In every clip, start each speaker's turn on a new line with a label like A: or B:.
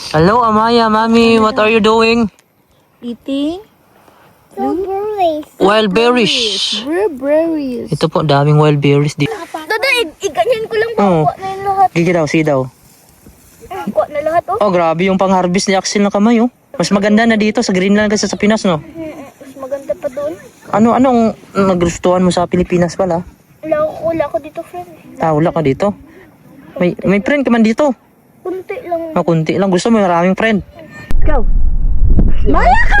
A: Hello, Amaya, Mami, what are you doing?
B: Eating
C: Strawberries.
A: Wild berries.
B: berries.
A: Ito po, daming wild berries dito.
C: Dada, iganyan ko lang po.
A: Oo.
C: Kuha na yung lahat.
A: Gigi daw, si daw.
C: Kuha na lahat, oh.
A: Oh, grabe yung pang-harvest ni Axel na kamay, oh. Mas maganda na dito sa Greenland kasi sa Pinas, no?
C: Mas maganda pa doon.
A: Anong nagustuhan mo sa Pilipinas pala?
C: Wala ko dito, friend.
A: Wala ka dito. May friend ka man dito.
C: Kunti lang.
A: Kunti lang. Gusto mo maraming friend.
C: Go. Maya ka!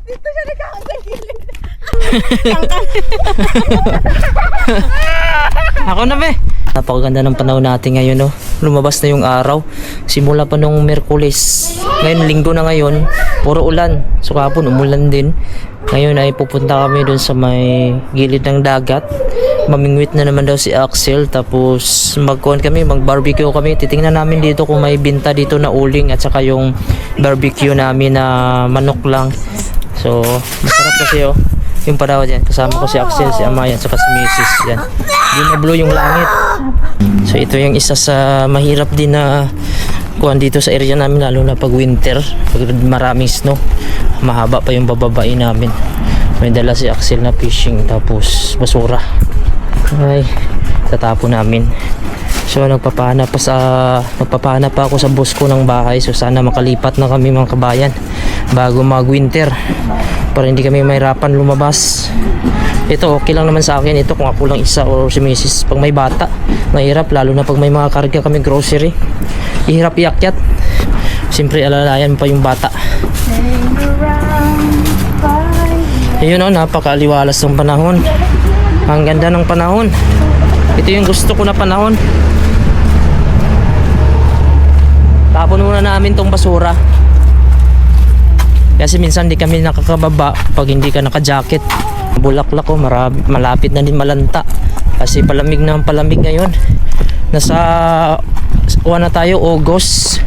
C: Dito siya nakakagilid.
A: Ako na, be. Napakaganda ng panahon natin ngayon, no? Lumabas na yung araw. Simula pa nung Merkulis. Ngayon, linggo na ngayon. Puro ulan. So, kahapon, umulan din. Ngayon ay pupunta kami dun sa may gilid ng dagat. Mamingwit na naman daw si Axel. Tapos, mag-barbecue kami. Titingnan namin dito kung may binta dito na uling at saka yung barbecue namin na manok lang. So, masarap kasi, oh. Yung padawa dyan, kasama ko si Axel, si Amaya, at saka si Mrs. Yan. Yung na-blue yung langit. So ito yung isa sa mahirap din na kuhan dito sa area namin, lalo na pag winter, pag maraming snow. Mahaba pa yung bababain namin. May dala si Axel na fishing, tapos basura. Ay, tatapo namin. So nagpapahanap pa ako sa boss ko ng bahay. So sana makalipat na kami mga kabayan bago mag-winter para hindi kami mahirapan lumabas. Ito okay lang naman sa akin ito kung ako lang isa o si Mrs. Pag may bata, mahirap lalo na pag may mga karga kami grocery. Ihirap iakyat. Siyempre alalayan pa yung bata. Ayun o, napakaliwalas ng panahon. Ang ganda ng panahon. Ito yung gusto ko na panahon. Tapon muna namin tong basura. Kasi minsan di kami nakakababa pag hindi ka naka-jacket. Bulaklak ko, malapit na din malanta. Kasi palamig na ang palamig ngayon. Nasa na tayo, August.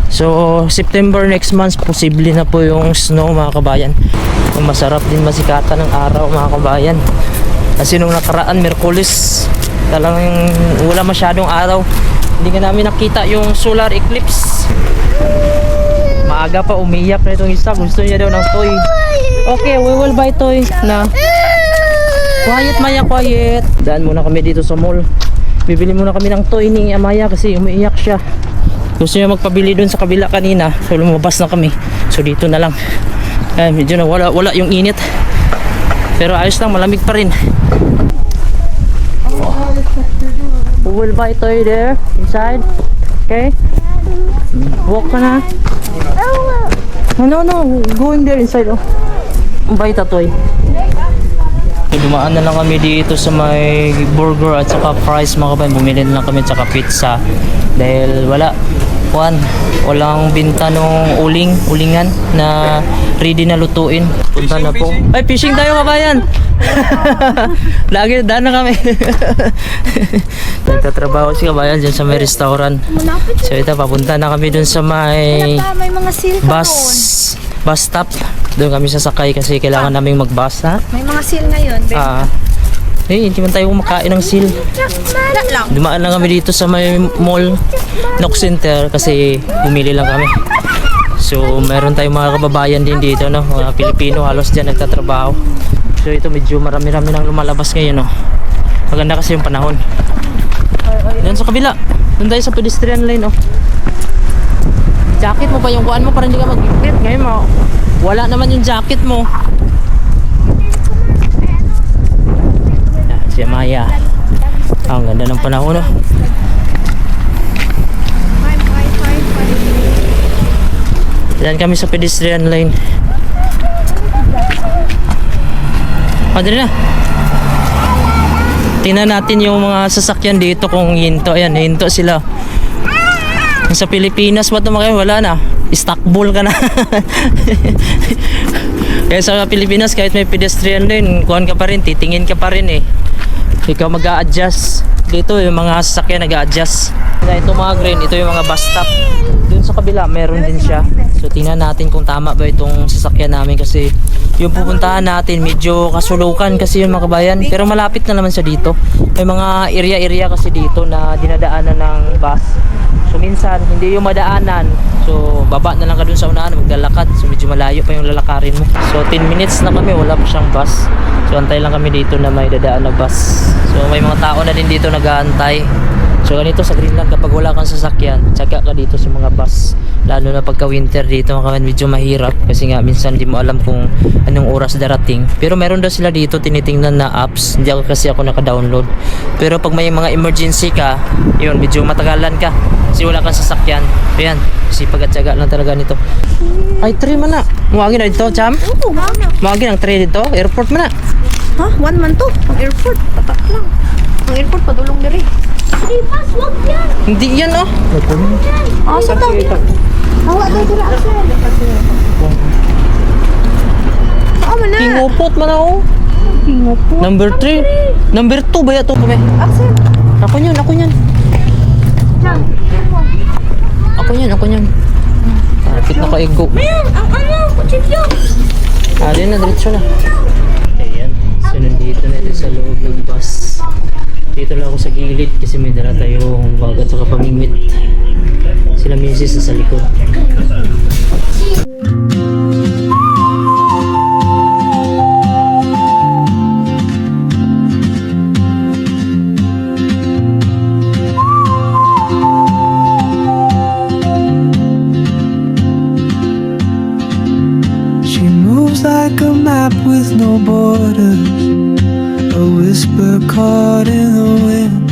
A: So, September next month, posible na po yung snow mga kabayan. Masarap din masikatan ng araw mga kabayan. Kasi nung nakaraan, Merkulis, talagang wala masyadong araw. Hindi nga namin nakita yung solar eclipse. Maaga pa umiyak na itong isa. Gusto niya daw ng toy. Okay, we will buy toy na. Quiet, Maya, quiet. Daan muna kami dito sa mall. Bibili muna kami ng toy ni Amaya kasi umiiyak siya. Gusto niya magpabili dun sa kabila kanina. So lumabas na kami. So dito na lang. Medyo na wala yung init. Pero ayos lang, malamig pa rin. We will buy toy there inside. Okay? Walk ka na. No, going there inside. Oh. Buy the toy. Dumaan na lang kami dito sa may burger at saka fries mga kabayan. Bumili na lang kami at saka pizza. Dahil walang binta nung ulingan na ready na lutuin. Punta na po. Ay, fishing tayo kabayan. Lagi daan na kami. Nagtatrabaho si kabayan dyan sa may restaurant. So ito, papunta na kami dun sa may
B: mga seal
A: bus stop. Doon kami sasakay kasi kailangan naming mag-bus, ha?
B: May mga seal ngayon.
A: Hindi man tayo kumakain ng seal. Dumaan lang kami dito sa may mall, Nook Center, kasi bumili lang kami. So meron tayong mga kababayan din dito, no? Mga Pilipino halos dyan nagtatrabaho. So ito medyo marami-rami nang lumalabas ngayon, no? Maganda kasi yung panahon. Doon sa kabila, doon tayo sa pedestrian lane, oh. Jacket mo pa yung kuhaan mo para hindi ka mag-grip. Ngayon mo, wala naman yung jacket mo. Si Amaya. Ang ganda ng panahon, oh. Diyan kami sa pedestrian lane. Dali na. Tingnan natin yung mga sasakyan dito kung hinto. Ayan, hinto sila. Sa Pilipinas ba ito mga wala na. Stockball ka na. Kaya sa Pilipinas kahit may pedestrian lane, kuhan ka pa rin, titingin ka pa rin eh. Ikaw mag-a-adjust. Dito yung mga sasakyan nag-a-adjust. Ito mga green, ito yung mga bus stop. Dun sa kabila meron din siya. So tingnan natin kung tama ba itong sasakyan namin kasi yung pupuntahan natin medyo kasulukan kasi yung mga kabayan. Pero malapit na naman siya dito. May mga area-area kasi dito na dinadaanan ng bus. So minsan hindi yung madaanan. So baba na lang ka dun sa unahan maglalakad. So medyo malayo pa yung lalakarin mo. So 10 minutes na kami wala pa siyang bus. So antay lang kami dito na may dadaan na bus. So may mga tao na din dito nag-aantay. So ganito sa Greenland kapag wala kang sasakyan, tsaga ka dito sa mga bus. Lalo na pagka winter dito medyo mahirap kasi nga minsan di mo alam kung anong oras darating. Pero meron daw sila dito tinitingnan na apps. Hindi kasi ako naka-download. Pero pag may mga emergency ka, yun medyo matagalan ka kasi wala kang sasakyan. Ayan, kasi pag-tsaga lang talaga nito. Ay, 3 man na. Muwagin na dito, Cham?
B: Oo, mana.
A: Muwagin ang 3 dito, airport man na.
B: Ha? 1 man to. Ang airport. Tatak lang. Ang airport, padulong diri.
C: Hindi, mas, wag yan.
A: Hindi yan, oh.
B: Ah, sa to.
C: Hawa tayo dira, Axel.
B: Saan man na?
A: Kingupot man ako.
B: Kingupot.
A: Number 3. Number 2 ba ito kami?
B: Axel.
A: Ako yan, ako yan. Ako yan. Kapit na kaigo.
C: Mayroon, ang ano, kutsilyo.
A: Din na, diretso na. Ayan, so nandito na ito sa loob ng bus. Dito lang ako sa gilid kasi may dala tayong bag at saka pamimit. Sila misis sa likod.
D: She moves like a map with no borders, a whisper caught in the wind.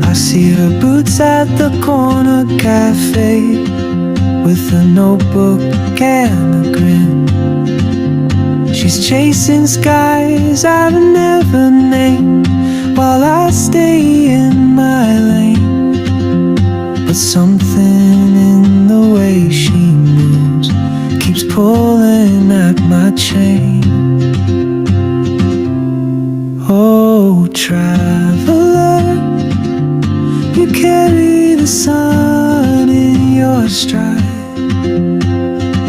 D: I see her boots at the corner cafe with a notebook and a grin. She's chasing skies I've never named while I stay in my lane. But something in the way she moves keeps pulling at my chain. Oh, traveler, you carry the sun in your stride,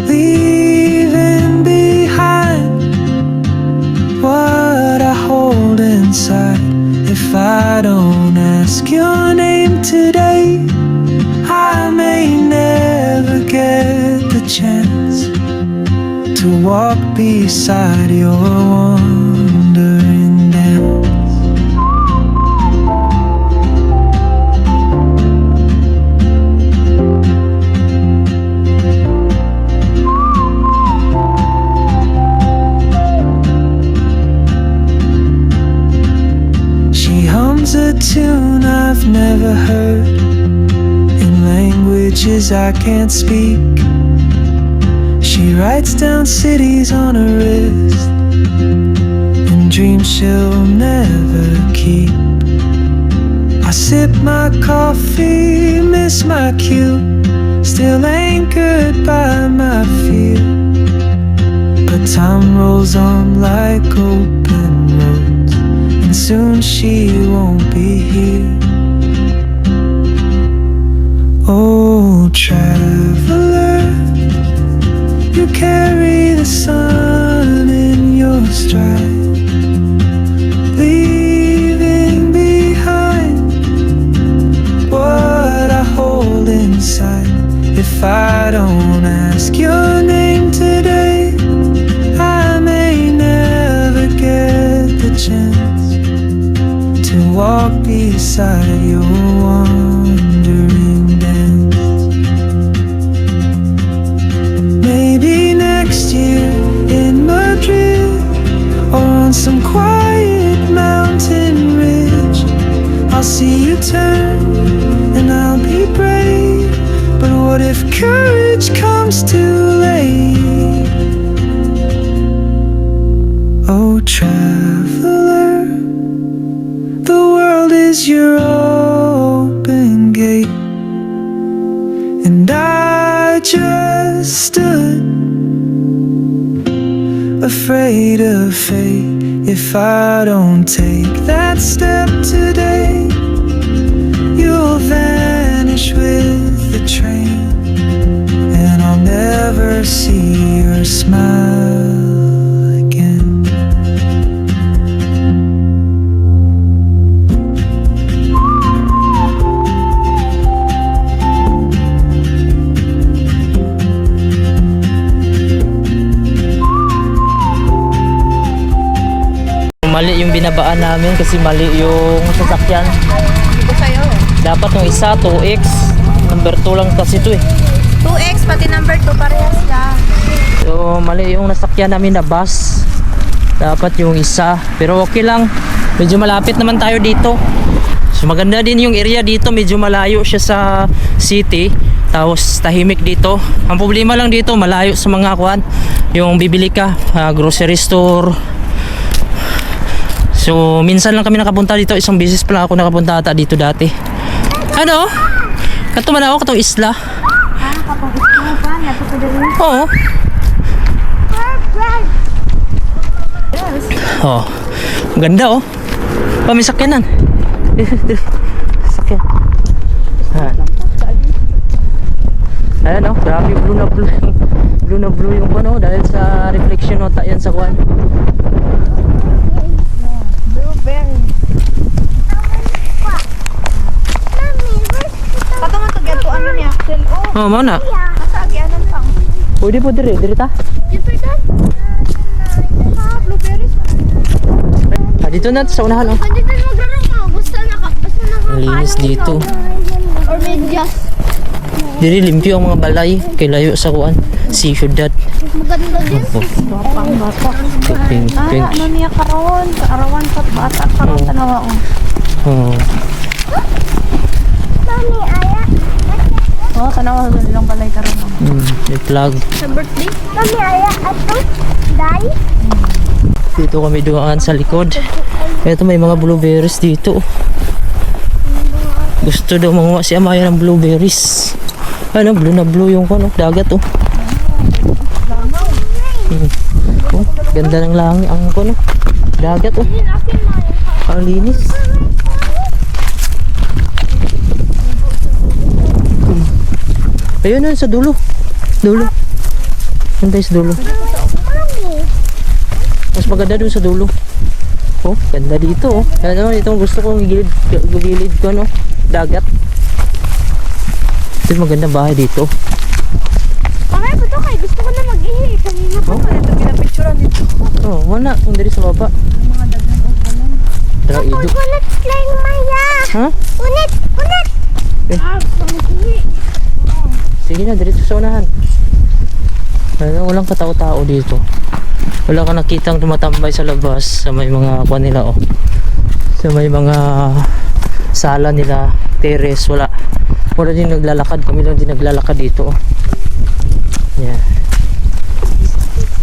D: leaving behind what I hold inside. If I don't ask your name today, I may never get the chance to walk beside your wandering dance. She hums a tune I've never heard in languages I can't speak. She writes down cities on her wrist and dreams she'll never keep. I sip my coffee, miss my cue, still anchored by my fear. But time rolls on like open roads, and soon she won't be here. Oh, traveler, you carry the sun in your stride, leaving behind what I hold inside. If I don't ask your name today, I may never get the chance to walk beside your wandering dance. Maybe next year in Madrid or on some quiet mountain ridge, I'll see you turn and I'll be brave. But what if courage comes too late? Oh, traveler, the world is your open gate, and I just stood afraid of fate. If I don't take that step today, you'll vanish with the train.
A: mali yung binabaan namin kasi mali yung sasakyan.
B: Hindi ko sa'yo.
A: Dapat yung isa 2X, number 2 lang kasi ito eh.
B: 2X, pati number 2 parehas siya.
A: So mali yung nasakyan namin na bus. Dapat yung isa, pero okay lang. Medyo malapit naman tayo dito. So maganda din yung area dito, medyo malayo siya sa city. Tapos tahimik dito. Ang problema lang dito, malayo sa mga kuan. Yung bibili ka, grocery store. So minsan lang kami nakapunta dito, isang beses pa lang ako nakapunta ata dito dati. Ano? Kato man ako katong isla.
C: Kapag gusto mo pa, napapadaling.
A: Oo. Oh. Ang ganda oh. May sakyanan. Sakyan. Ayan oh, grabe blue na blue. Blue na blue yung ano dahil sa reflection nota yan sa kuan.
B: Blueberry. Kataman to get to ano niya, Axel. Oh,
A: Oh, mo na.
B: masagyanan lang.
A: Pwede po dire ta.
B: Blueberries.
A: Ah, dito na sa unahan oh.
C: Hindi tayo maglaro mo. Basta
A: Ang linis dito.
C: Or medyas.
A: Diri limpyo ang mga balay kay layo sa kuan. Si syudad.
C: Maganda din.
B: Pang bata.
A: Pink, pink.
B: Ano niya karon? Arawan sa bata karon tanawa oh.
A: Oh.
C: Mami, aya.
B: Oh, tanawa sa nilang balay karon.
A: May flag.
C: Sa birthday. Mami, aya. Ato. Dai.
A: Dito kami dumaan sa likod. Ito may mga blueberries dito. Gusto daw manguha si Amaya ng blueberries. Ano, blue na blue yung ano, dagat oh. Oh, ganda ng langit ang ano, dagat oh. Ang linis. Ayun na sa dulo. Dulo. Nandun sa dulo. Mas maganda doon sa dulo. Oh, ganda dito oh. Ano, ito gusto kong gilid ko no. Dagat. Ito magandang bahay dito.
C: Pangay ko to kay gusto ko na mag-ihi. Kanina pa.
B: Oh, ito pinapicturean dito.
A: Oh, wala. Kung diri sa baba.
B: Mga daghan og balon.
A: Dra ido.
C: Unit lang Maya.
A: Ha?
C: Unit. Unit.
A: Eh.
C: Ah, mag-ihi.
A: Sige na, diretso sa unahan. Ano, walang katao-tao dito. Wala ka nakitang tumatambay sa labas sa may mga kuwan nila oh. Sa may mga sala nila, terrace, wala. Wala din naglalakad, kami lang din naglalakad dito oh. Yan.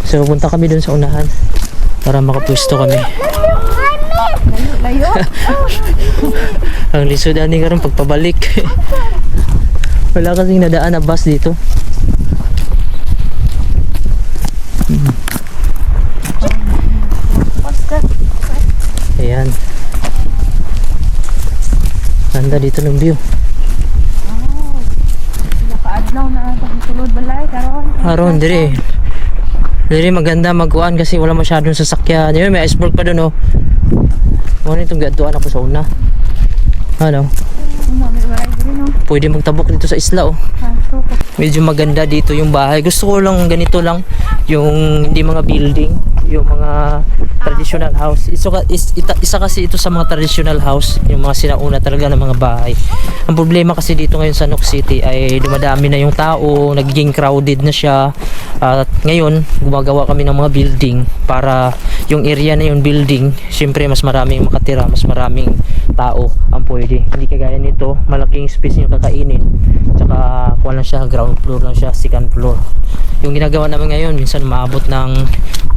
A: So punta kami dun sa unahan para makapwesto kami.
B: Layo.
A: Ang lisod ani karon pagpabalik. Wala kasing nadaan na bus dito. Ayan. Ganda dito ng view.
B: Nakaadlaw na ata sulod balay karon.
A: Aron dire. Dire maganda magkuan kasi wala masyadong sasakyan. Yun, may iceberg pa doon oh. Ano itong gaduan ako sa una. Ano?
B: May balay din no.
A: Pwede magtabok dito sa isla oh.
B: Kaso ko.
A: Medyo maganda dito yung bahay. Gusto ko lang ganito lang yung hindi mga building, yung mga traditional house. Isa kasi ito sa mga traditional house, yung mga sinauna talaga ng mga bahay. Ang problema kasi dito ngayon sa Nook City ay dumadami na yung tao, nagiging crowded na siya. At ngayon, gumagawa kami ng mga building para yung area na yung building, syempre mas maraming makatira, mas maraming tao ang pwede. Hindi kagaya nito, malaking space yung kakainin. Tsaka kuha lang siya, ground floor lang siya, second floor. Yung ginagawa namin ngayon, minsan maabot ng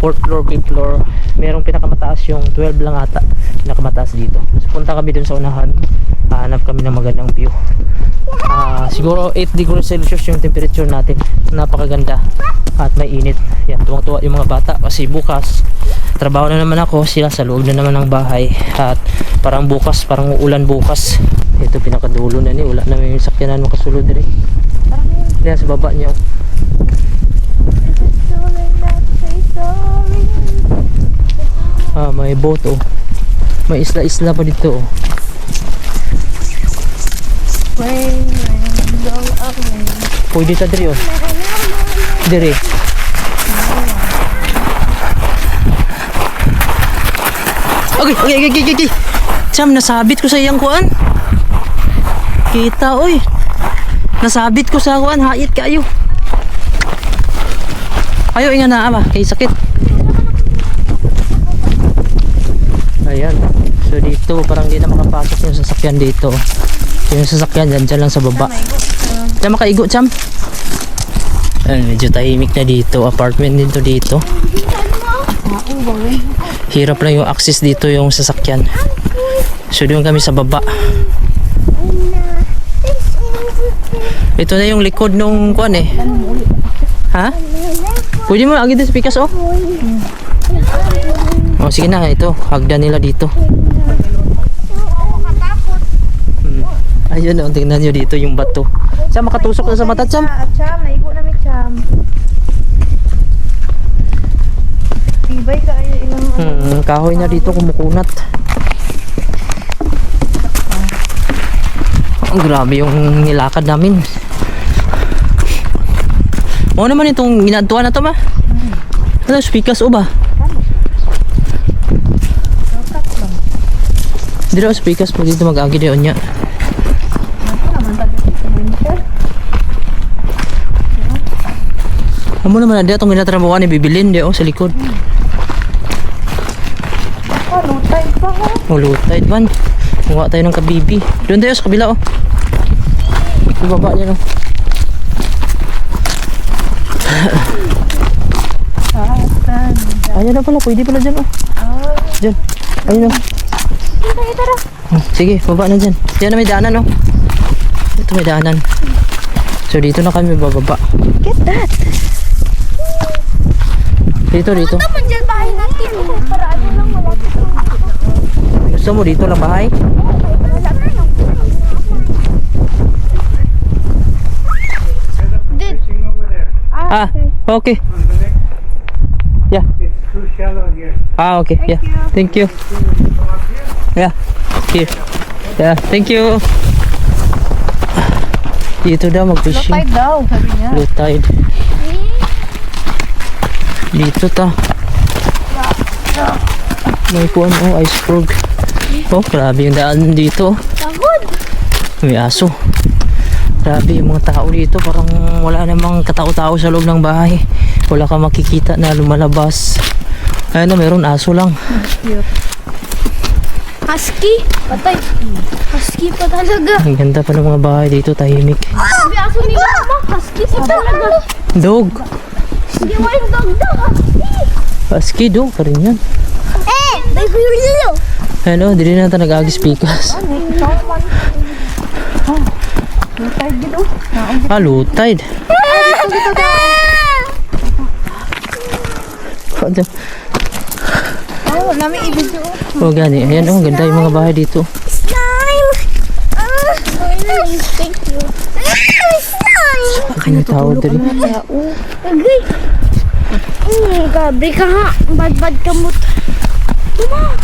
A: 4th floor, 5th floor. Merong pinakamataas yung 12 lang ata, pinakamataas dito. So punta kami dun sa unahan, hanap kami ng magandang view. Siguro 8 degrees Celsius yung temperature natin. Napakaganda at may init. Yan, tuwang-tuwa yung mga bata kasi bukas trabaho na naman ako, sila sa loob na naman ng bahay. At parang bukas, parang uulan bukas. Ito pinakadulo na ni, wala na may sakyanan makasulod rin. Yan sa baba niya. May boat oh. May isla-isla pa dito oh. Pwede ta diri oh. Diri. Okay. Cham, nasabit ko sa iyang kuan. Kita, oy. Nasabit ko sa kuan, hait kayo. Ayo, inga na ba? Kay sakit. Ayan. So dito, parang di na makapasok yung sasakyan dito. Yung sasakyan dyan lang sa baba. Diyan makaigo, Cham. Ayan, medyo tahimik na dito. Apartment dito. Hirap lang yung access dito yung sasakyan. So doon kami sa baba. Ito na yung likod nung kuan eh. Ha? Pwede mo agad sa pikas oh. Oh sige na, ito hagdan nila dito. Ayun oh, tingnan nyo dito yung bato. Sa makatusok na sa mata, Cham.
B: Cham, naigo na may Cham. Tibay ka ay ilang
A: Kahoy na dito kumukunat. Oh, grabe yung nilakad namin. O naman itong ginatuan na to ba? Ano, speakers o ba? Di daw speakers po dito mag-agi diyon niya. Amo naman na itong ginatrabuhan ni bibilin di sa likod.
B: low tide pa ha.
A: Oh, low tide man. Kuha tayo ng kabibi. Doon tayo sa kabila oh. Ibaba niya no. Ayun na pala, pwede pala dyan oh. Dyan, ayun oh. Sige, baba na dyan. Dyan na may daanan oh. Ito may daanan. So dito na kami bababa.
B: Get that.
A: Dito.
C: Naman dyan bahay natin. Para ano lang malapit lang.
A: Gusto mo dito lang bahay? Ah, okay. Yeah.
E: It's too shallow here.
A: Ah, okay. Yeah. Thank you. Yeah. Here. Yeah, thank you. Dito daw mag-fishing.
B: Tide daw, sabi niya.
A: Low tide. Dito ta. May kuwan oh, iceberg. Oh, grabe yung daan dito.
C: Pagod.
A: May aso. Grabe yung mga tao dito. Parang wala namang katao-tao sa loob ng bahay. Wala ka makikita na lumalabas. Ayun na, meron aso lang.
C: Husky. Patay. Husky pa talaga.
A: Ang ganda pa ng mga bahay dito, tahimik.
C: Sabi aso ni mama. Husky pa talaga.
A: Dog.
C: Hindi mo yung dog daw. Husky.
A: Husky dog pa rin yan.
C: May gulo.
A: Ano, di rin natin nag-agis pikas.
B: Low tide dito.
A: Ah, low tide.
B: Oh, namin i-video.
A: Oh, gani. Ayan, oh, ganda yung mga bahay dito.
C: Slime. Thank you. Slime.
A: Ang tao dito.
C: Agay. Gabi ka nga. Bad ka mo. Tuma.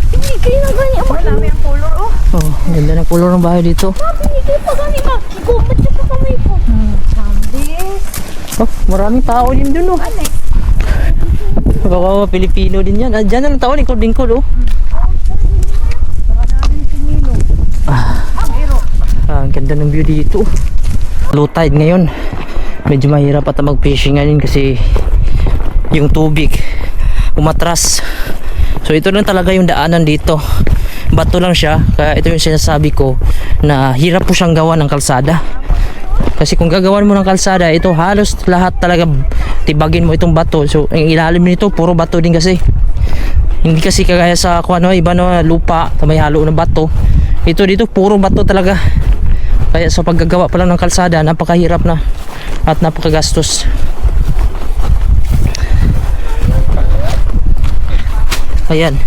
C: Hindi kayo na gani.
B: Oh, namin ang color oh.
A: Oh, ang ganda ng kulor ng bahay dito.
C: Hindi kayo pa gani makikumat sa kamay ko.
A: Oh, maraming tao din dun oh. Baka Pilipino din yan. Ah, dyan na lang tao, lingkod oh. Ang ganda ng view dito. Low tide ngayon. Medyo mahirap at mag-fishing ngayon kasi yung tubig umatras. So ito lang talaga yung daanan dito. Bato lang siya. Kaya ito yung sinasabi ko na hirap po siyang gawa ng kalsada. Kasi kung gagawan mo ng kalsada, ito halos lahat talaga tibagin mo itong bato. So ang ilalim nito puro bato din kasi. Hindi kasi kagaya sa ano, iba na lupa na may halo ng bato. Ito dito puro bato talaga. Kaya sa paggagawa pa lang ng kalsada, napakahirap na at napakagastos. Ayan.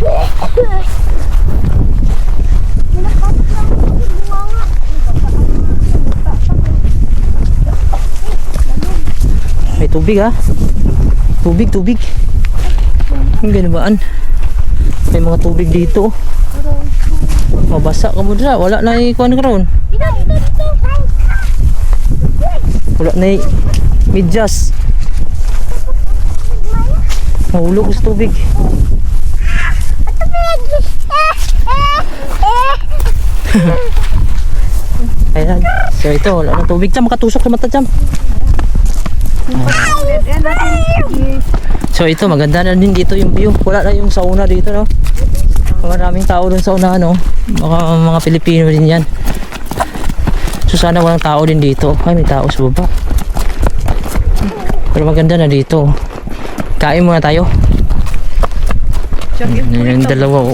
A: May tubig ha. Tubig. Ang ganibaan. May mga tubig dito. Mabasa ka mo dyan. Wala na ikuan ka ron. Wala na medyas. Mahulog sa tubig. Ayan. So ito, wala na tubig. Jam, makatusok sa mata, Jam. So ito, maganda na din dito yung view. Wala na yung sauna dito, no? Maraming tao dun sa una, no? Mga Pilipino din yan. So sana walang tao din dito. Ay, may tao sa baba. Pero maganda na dito. Kain muna tayo. Yung dalawa.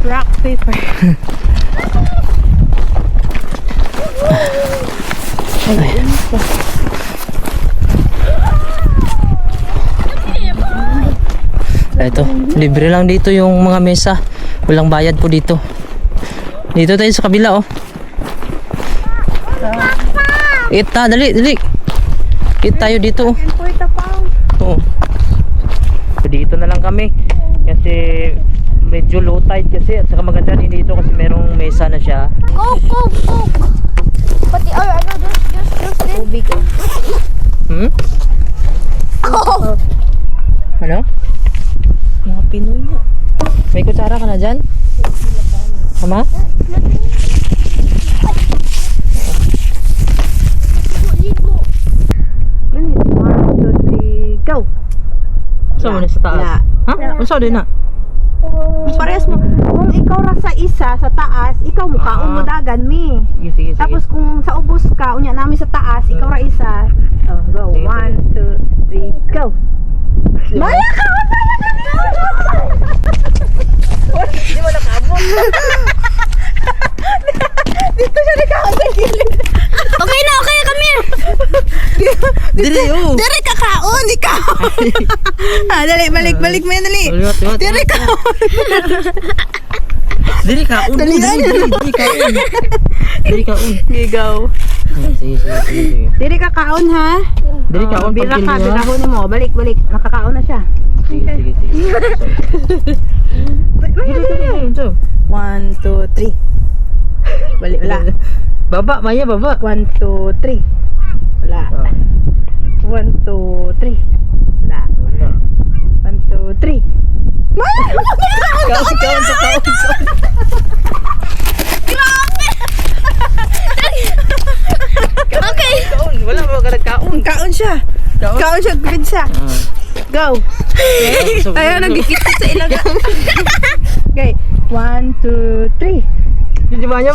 B: Rock, paper.
A: Ito, libre lang dito yung mga mesa. Walang bayad po dito. Dito tayo sa kabila, oh. Ita, dali. Eat tayo dito, oh. Oo. So, dito na lang kami. Kasi medyo low tide kasi. At saka maganda din dito kasi merong mesa na siya.
C: Coke. Pati, just this.
B: Tubig.
A: Hmm?
C: Coke.
A: Ano?
B: Mga Pinoy na.
A: May kutsara ka na dyan? Sama?
B: Go!
A: Saan mo na sa taas?
B: La.
A: Ha? Saan din na?
B: Parehas mo. Kung ikaw ra sa isa, sa taas, ikaw mukhaon mo dagan mi.
A: Sige.
B: Tapos kung sa ubos ka, unya namin sa taas, ikaw ra isa. Oh, go.
A: Sige,
B: 1, 2, 3, go! Maya ka! Hindi mo nakabot. Dito siya nakaon sa gilid.
C: Okay na, kami.
A: Dili, oh.
B: Dere kakaon, ikaw. Dali, balik mo yan, dali. Dere kaon.
A: Dili kaon. Dili kaon.
B: Gigaw.
A: Sige.
B: Dere kakaon, ha?
A: Dili kaon.
B: Bira ka, birahon mo. Balik. Nakakaon na siya.
A: Sige.
B: 1, 2, 3. Balik, wala.
A: Baba, Maya, baba.
B: 1, 2, 3. Wala. 1, 2, 3. Wala. 1, 2, 3.
A: Kaon.
C: Okay.
A: Kaon, wala ba ka nagkaon?
B: Kaon siya. Kaon siya, pizza. Go. Ayaw, nagkikita sa ilagang. Okay. 1, 2, 3.
A: Hindi ba niya?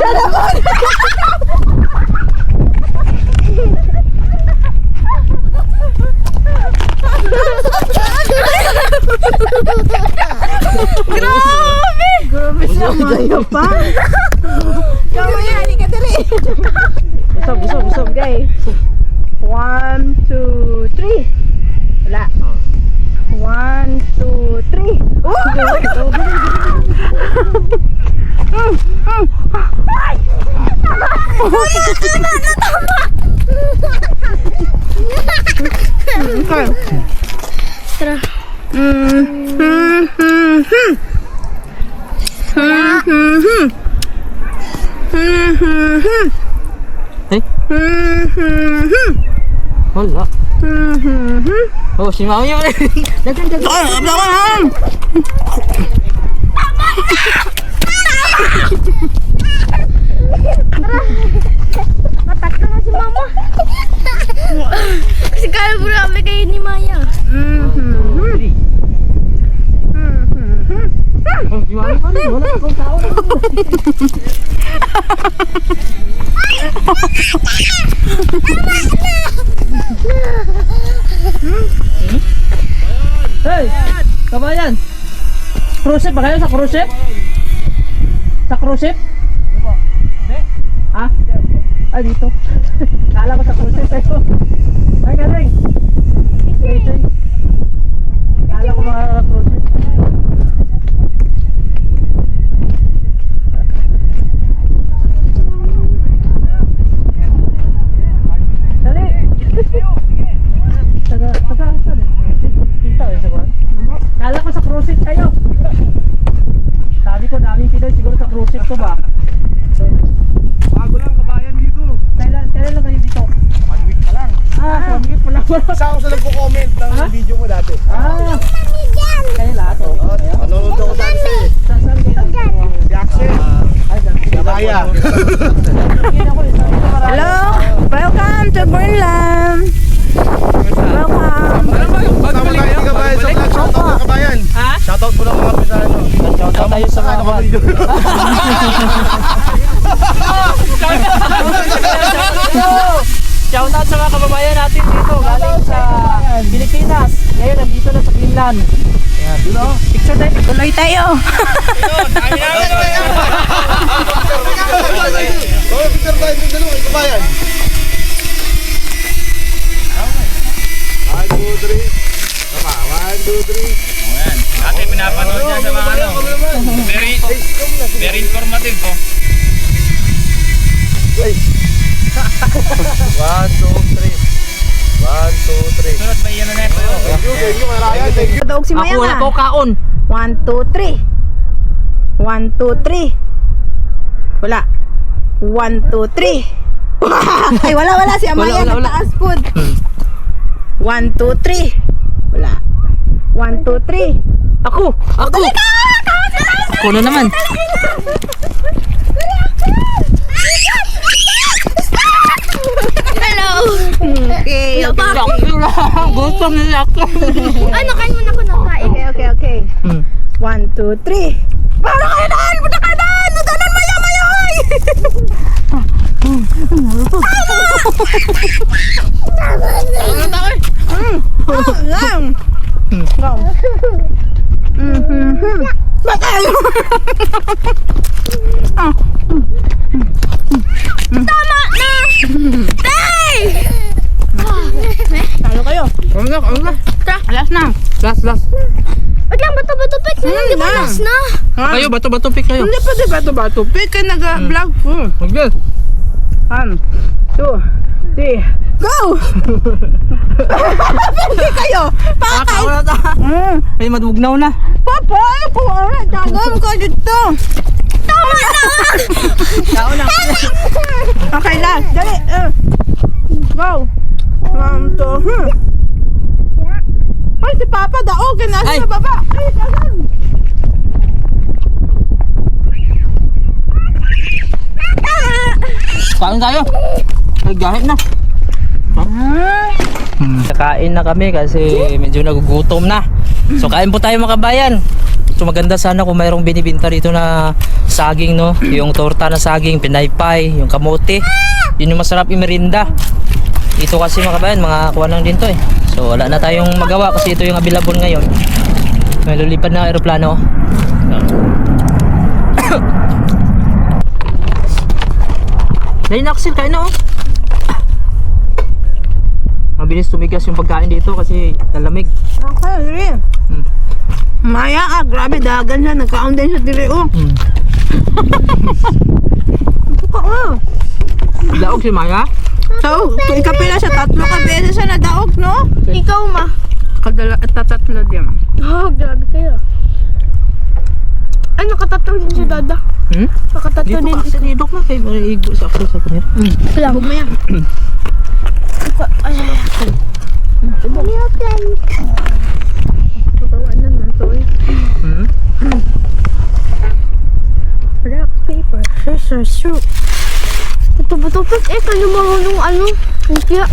B: Grabe siya, mayo pa. Kamaya, halika dali.
A: Usap.
B: Okay. 1, 2, 3. Wala. 1, 2, 3.
C: Tara.
A: Eh? Wala. Oh, si Mami yun.
C: Matak na nga si mama. Kasi kaya grabe kayo ni Maya.
A: Oh, si Mami pa rin. Wala akong tao. Hey! Kabayan! Cruise ship ba kayo sa cruise ship? Sa cruise ship? Ha? Ah, dito. Kala ko sa cruise ship tayo. Ay, galing! Fishing! Kala ko mga cruise ship. Dali! Taga, saan eh? Kita eh, sa kuwan. Kala ko sa cruise ship kayo. Sabi ko, daming Pinoy siguro sa cruise ship to ba?
E: Bago lang kabayan dito.
A: Kailan lang kayo dito?
E: 1 week pa lang.
A: 1 week pa lang.
E: Isa ako sa nagko-comment ng video mo dati.
A: Ah,
E: Nanonood ako dati. Jackson. Gabaya.
B: Hello! Welcome to Greenland! Welcome!
E: Sama tayo ni Kabayan sa vlog. Shoutout ng Kabayan. Shoutout mo lang mga Pisano.
A: Shoutout tayo sa mga Shoutout sa mga kababayan natin dito galing sa Pilipinas. Ngayon nandito na sa Greenland. Ayan, dito. Picture tayo.
B: Tuloy tayo!
E: Oh, picture tayo ng dalawa kay Kabayan. 1, 2, 3. Tama, 1, 2, 3.
F: Dati pinapanood niya sa mga ano. Very informative po.
E: 1, 2, 3. 1, 2, 3.
F: Sunod pa iyan na ito.
E: Thank you, Malayan. Thank you.
B: Daog si Maya
A: Ako wala
B: nga.
A: ko kaon.
B: 1, 2, 3. 1, 2, 3. Wala. 1, 2, 3. Ay, wala. Si Amaya
A: Wala.
B: nagtaas food. 1, 2, 3. Wala. 1, 2, 3.
A: Ako! Ako na naman.
C: Hello!
B: Okay.
A: Gutom nila ako.
C: Ano, kain mo na ako ng kain.
B: Okay.
A: Hmm.
B: 1, 2, 3. Para kayo daan! Punta ka daan! Naganan maya! Oy! Lang! Go! Bakal!
C: Tama na! Tay!
B: Talo kayo.
A: Ano na?
B: Alas na.
A: Last.
C: Wait lang, bato-bato pit. Hindi ba
B: na.
C: last na?
A: Kayo, bato-bato pick kayo.
B: Hindi pwede bato-bato. Pick ka nag-vlog ko.
A: Okay.
B: 1, 2, 3. Go! Hindi kayo! Pakakain!
A: Wala ta. Ay, madugnaw na.
B: Papa! Ano po? Tagam ka dito!
C: Tama na!
A: Kao na.
B: Okay, last. Dali. Go! 1, 2, Ay, si Papa daog. Nasa
A: Ay.
B: sa baba. Ay, tagam!
A: Kain tayo. Ay, gahit na. Kakain na kami kasi medyo nagugutom na. So kain po tayo mga kabayan. So maganda sana kung mayroong binibinta dito na saging, no? Yung torta na saging, pinaypay, yung kamote. Yun yung masarap imerinda. Ito kasi mga kabayan, mga kuha lang din to eh. So wala na tayong magawa kasi ito yung available ngayon. May lulipad na aeroplano. Dahil na kasi kain na oh. Mabilis tumigas yung pagkain dito kasi nalamig.
B: Okay, dali. Maya grabe dagan siya. Nagkaon din siya dili, Buka,
A: Daog si Maya.
B: So, ikapila siya. 3 ka beses siya nadaog, no?
C: Ikaw, ma.
B: Tatlo din.
C: Oh, grabe kayo. Ay, nakatatlo din si Dada. Nakatatlo
A: Dito
C: din.
A: ka kasi dito ka kay Marigo sa ako sa kanila.
C: Wala, huwag mo yan.
B: Rock, paper, scissors, shoot.
C: Bato-bato pit. Kayo marunong ano. Kaya.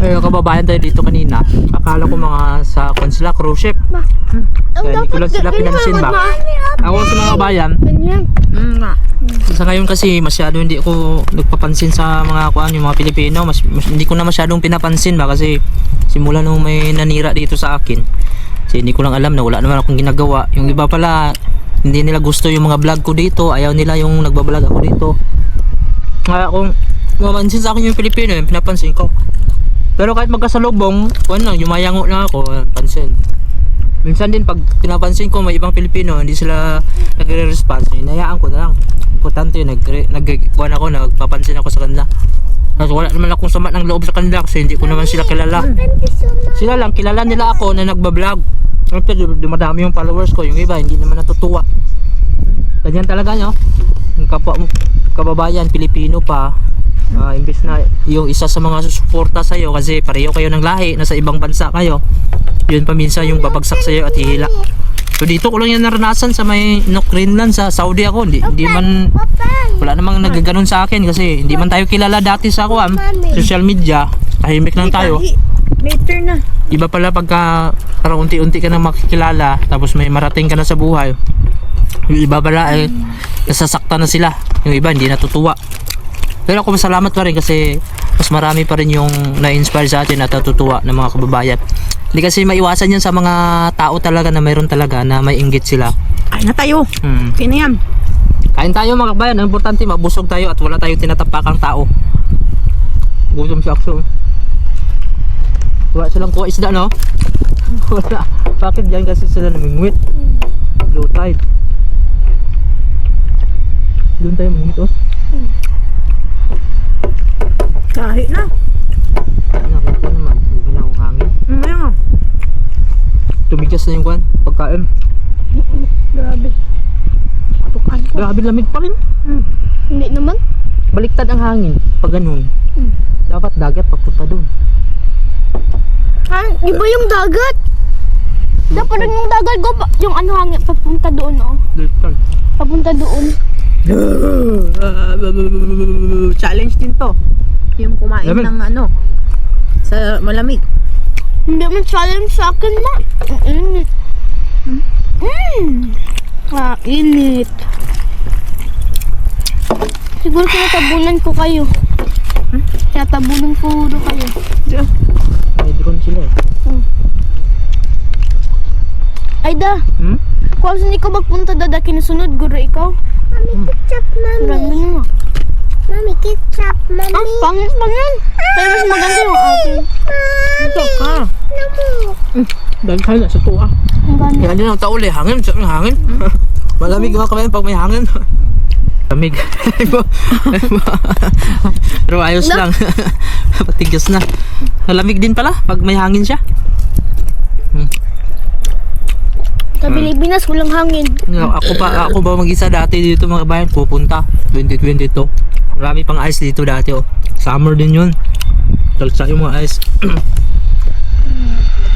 A: Eh, kababayan tayo dito kanina. Akala ko mga sa sila cruise ship. Kaya hindi ko lang sila pinansin ba. Ako sa mga bayan,
C: Ganyan.
A: sa ngayon kasi masyado hindi ako nagpapansin sa mga kuan yung mga Pilipino. Hindi ko na masyadong pinapansin ba kasi simula nung may nanira dito sa akin. Kasi hindi ko lang alam na wala naman akong ginagawa. Yung iba pala hindi nila gusto yung mga vlog ko dito. Ayaw nila yung nagbablog ako dito. Kaya kung mamansin sa akin yung Pilipino, yung pinapansin ko. Pero kahit magkasalubong, kuan lang, yumayango na ako, pansin. Minsan din pag pinapansin ko may ibang Pilipino, hindi sila nagre-response, hinayaan ko na lang. Importante yun, kuan ako, nagpapansin ako sa kanila. Kasi wala naman akong sama ng loob sa kanila kasi hindi ko naman sila kilala. Sila lang, kilala nila ako na nagbablog. Siyempre, dumadami yung followers ko, yung iba hindi naman natutuwa. Ganyan talaga nyo. Yung kapwa mo, kababayan, Pilipino pa, imbes na yung isa sa mga susuporta sa'yo kasi pareho kayo ng lahi, nasa ibang bansa kayo, Yun pa minsan yung babagsak sa'yo at hihila. So dito ko lang yan naranasan sa may Greenland sa Saudi ako. Hindi man, wala namang nagaganon sa akin kasi hindi man tayo kilala dati sa social media. Tahimik lang tayo.
B: Later na.
A: Iba pala pagka parang unti-unti ka na makikilala tapos may marating ka na sa buhay. Yung iba pala ay nasasaktan na sila. Yung iba hindi natutuwa. Pero ako masalamat pa rin kasi mas marami pa rin yung na-inspire sa atin at natutuwa ng mga kababayan. Hindi kasi maiwasan yan sa mga tao talaga na mayroon talaga na may inggit sila.
B: Ay na tayo. Okay na yan.
A: Kain tayo mga kabayan. Ang importante mabusog tayo at wala tayong tinatapakang tao. Gutom si Akso. Wala silang kuha isda, no? Wala. Bakit dyan kasi sila namingwit? Low tide. Doon tayo mamingwit, oh.
B: Kahit na.
A: Nakita naman. Hindi na akong hangin.
B: Ayan.
A: Tumigas na yung kwan. Pagkain.
B: Grabe. Tukan ko.
A: Grabe lamig pa rin.
C: Hindi naman.
A: Baliktad ang hangin. Pag ganun. Dapat dagat papunta doon.
C: Iba yung dagat. Dapat rin yung dagat ko. Yung ano hangin, papunta doon, oh.
A: Baliktad.
C: Papunta doon.
B: Challenge din to. Yung kumain
A: Lamig.
B: ng ano sa malamig.
C: Hindi man challenge sa akin, ma. Ang init. Init. Siguro kinatabunan ko kayo. Kinatabunan ko kayo.
A: May drone sila eh.
C: Ay da. Kung saan ikaw magpunta dada, kinusunod, guro ikaw.
G: Mami, ketchup,
C: Marami
G: mami.
C: mo.
G: Mami, ketchup, mami.
C: Ah, pangit pa yan. Pero mas maganda yung atin.
A: Ito ka.
G: Namu.
A: Dahil tayo na sa tuwa.
C: Ang ganda.
A: Kaya din ang taul eh. Hangin. Sa hangin. Malamig mga kabayan pag may hangin. Lamig. Pero ayos lang. Patigas na. Malamig din pala pag may hangin siya.
C: Sa Pilipinas, walang hangin.
A: Ako ba mag-isa dati dito mga kabayan? Pupunta. 2022. Marami pang ice dito dati oh. Summer din yun. Talsa yung mga ice.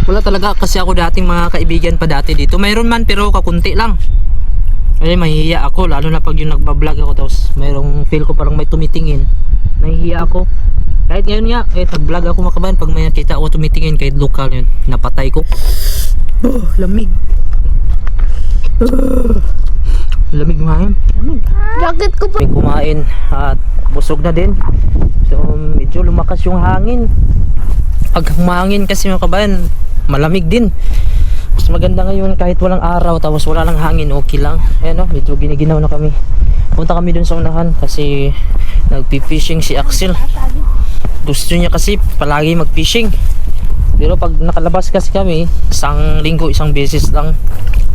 A: Wala talaga kasi ako dating mga kaibigan pa dati dito. Mayroon man pero kakunti lang. Kasi mahihiya ako lalo na pag yung nagbablog ako tapos mayroong feel ko parang may tumitingin. Nahihiya ako. Kahit ngayon nga, nag-vlog ako mga kabayan pag may nakita ako tumitingin kahit local yun. Napatay ko.
B: Lamig.
A: Lamig ng hangin.
C: Bakit ko pa?
A: May kumain at busog na din. So medyo lumakas yung hangin. Pag humangin kasi mga kabayan, malamig din. Mas maganda ngayon kahit walang araw tapos wala lang hangin, okay lang. Ayan o, medyo giniginaw na kami. Punta kami dun sa unahan kasi nagpi-fishing si Axel. Gusto niya kasi palagi mag-fishing. Pero pag nakalabas kasi kami, isang linggo, isang beses lang.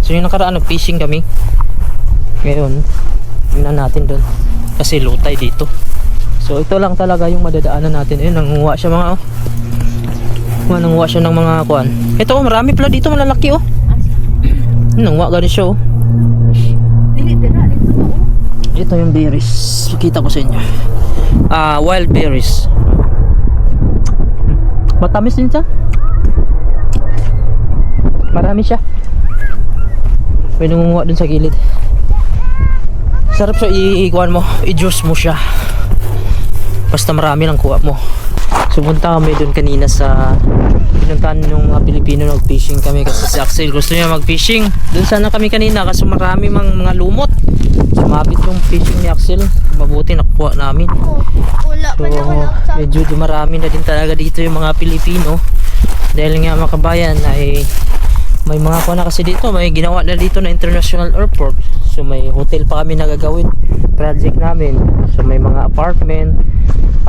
A: So yung nakaraan nag-fishing kami. Ngayon, tingnan natin doon. Kasi low tide dito. So ito lang talaga yung madadaanan natin. Ayun, nanguha siya mga nanguha siya ng mga kuan. Ito oh, marami pala dito malalaki oh. Nanguha ganun siya oh. Ito yung berries. Kita ko sa inyo. Wild berries. Matamis din siya. Marami siya. May nangunguha dun sa gilid. Sarap siya i-ikuan mo, i-juice mo siya. Basta marami lang kuha mo. Sumunta kami dun kanina sa pinuntahan ng mga Pilipino, nag-fishing kami kasi si Axel gusto niya mag-fishing. Dun sana kami kanina kasi marami mga lumot. Sumabit yung fishing ni Axel. Mabuti nakuha namin.
C: Wala
A: So
C: pa na wala sa...
A: medyo marami na din talaga dito yung mga Pilipino. Dahil nga mga kabayan ay may mga kuha na kasi dito, may ginawa na dito na international airport. So may hotel pa kami nagagawin project namin. So may mga apartment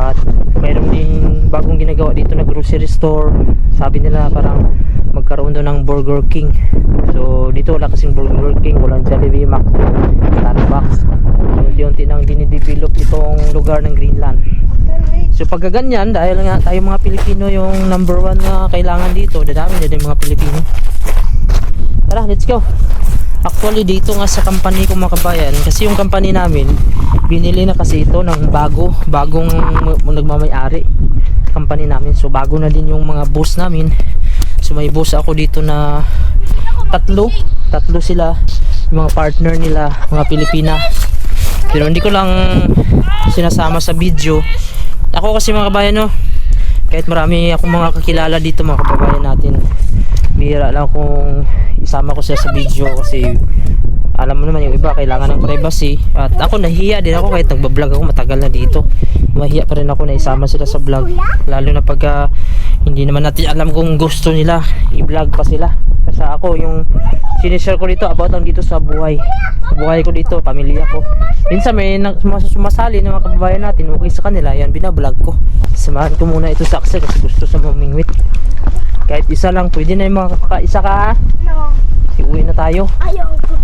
A: at mayroon din bagong ginagawa dito na grocery store. Sabi nila parang magkaroon doon ng Burger King. So dito wala kasing Burger King, walang Jollibee, McDo, Starbucks. So unti-unti nang dinidevelop itong lugar ng Greenland. So pag ganyan, dahil nga tayo mga Pilipino yung number one na kailangan dito, dadami na din mga Pilipino. Tara, let's go. Actually dito nga sa company ko mga kabayan, kasi yung company namin binili na kasi ito ng bagong nagmamay-ari company namin. So bago na din yung mga boss namin. So may boss ako dito na tatlo sila, yung mga partner nila, mga Pilipina. Pero hindi ko lang sinasama sa video. Ako kasi mga kabayan, no, kahit marami akong mga kakilala dito, mga kababayan natin, bihira lang kung isama ko sila sa video kasi alam mo naman yung iba kailangan ng privacy, at ako nahiya din ako kahit nagbablog ako matagal na dito, mahiya pa rin ako na isama sila sa vlog, lalo na pag hindi naman natin alam kung gusto nila i-vlog pa sila. Kasi ako yung sinishare ko dito about lang dito sa buhay ko dito, pamilya ko. Minsan may sumasali ng mga kababayan natin, okay sa kanila, yan binablog ko. Samahan ko muna ito sa Axel kasi gusto sa mamingwit. Kahit isa lang, pwede na yung mga isa ka ha?
C: No.
A: Uwi na tayo.
C: Ayaw ko.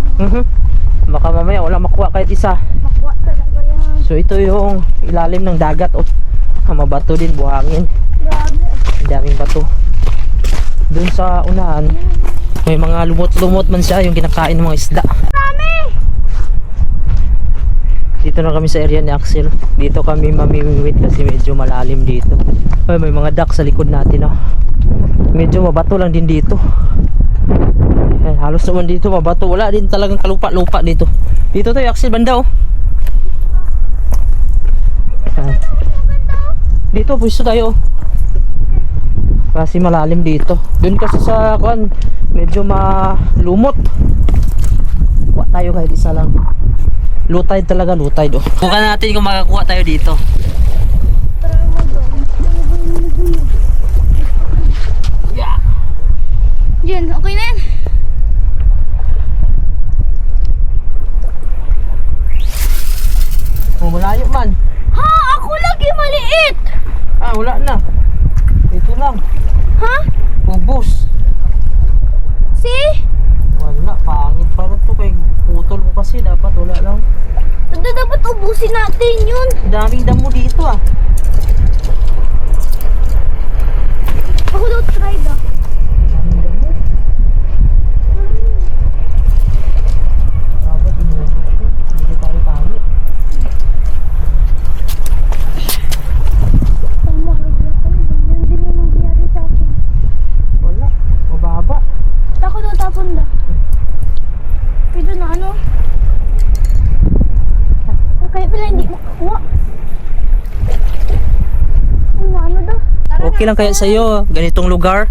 A: Baka mamaya wala makuha kahit isa.
C: Makuha talaga yan.
A: So ito yung ilalim ng dagat. Oh, mabato din, buhangin.
C: Grabe.
A: Ang daming bato. Doon sa unahan, may mga lumot-lumot man siya, yung kinakain ng mga isda.
C: Marami.
A: Dito na kami sa area ni Axel. Dito kami mamimingwit kasi medyo malalim dito. Ay, may mga duck sa likod natin. Oh. Medyo mabato lang din dito. Ay, halos naman dito mabato. Wala din talagang kalupa-lupa dito. Dito tayo Axel, banda oh. Ayan. Dito pwesto tayo. Kasi malalim dito. Doon kasi sa kuan medyo malumot. Kuha tayo kahit isa lang. Low tide talaga, low tide oh. Bukan natin kung makakuha tayo dito. Yeah.
C: Diyan, okay na yan.
A: Oh, malayo man.
C: Ha? Ako lagi maliit.
A: Ah, wala na. Ito lang.
C: Ha?
A: Ubus.
C: See?
A: Wala, pangit pa rin to kay putol ko kasi dapat wala lang.
C: Dapat ubusin natin yun.
A: Daming damo dito ah.
C: Ako daw try da.
A: Daming damo. Dapat inubos ko. Hindi tayo tayo.
C: Tama ka dyan. Hindi naman nangyari sa akin.
A: Wala, mababa.
C: Ako daw tapon da. Pwede na ano? Kaya pala hindi makakuha. Ano daw?
A: Okay lang kaya sa'yo, ganitong lugar,